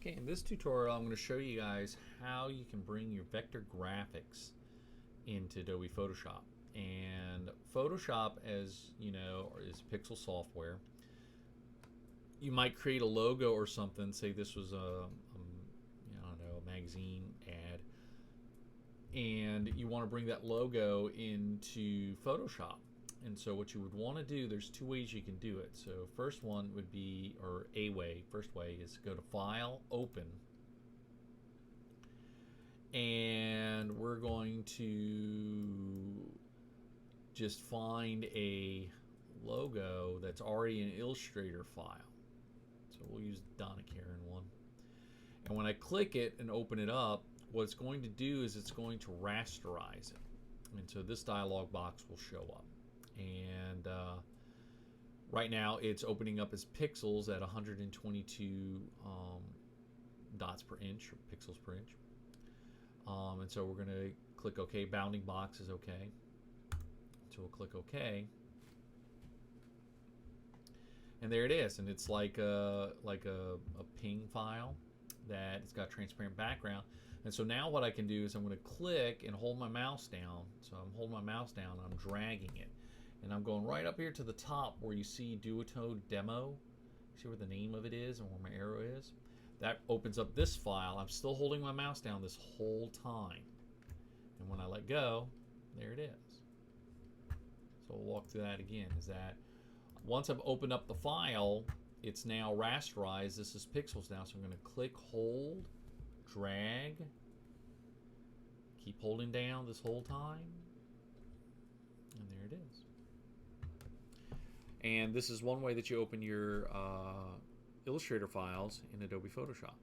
Okay, in this tutorial I'm going to show you guys how you can bring your vector graphics into Adobe Photoshop. And Photoshop, as you know, is pixel software. You might create a logo or something, say this was I don't know, a magazine ad, and you want to bring that logo into Photoshop. And so what you would want to do, there's two ways you can do it. So first one would be, or a way, first way is to go to File, Open, and we're going to just find a logo that's already in Illustrator file. So we'll use Donna Karen one. And when I click it and open it up, what it's going to do is it's going to rasterize it. And so this dialog box will show up. And right now it's opening up as pixels at 122 dots per inch, or pixels per inch. And so we're going to click OK. Bounding box is OK. So we'll click OK. And there it is. And it's like a ping file that it's got transparent background. And so now what I can do is I'm going to click and hold my mouse down. So I'm holding my mouse down, I'm dragging it. And I'm going right up here to the top where you see Duotone Demo. See where the name of it is and where my arrow is? That opens up this file. I'm still holding my mouse down this whole time. And when I let go, there it is. So we'll walk through that again. Is that once I've opened up the file, it's now rasterized. This is pixels now. So I'm going to click, hold, drag, keep holding down this whole time. And there it is. And this is one way that you open your Illustrator files in Adobe Photoshop.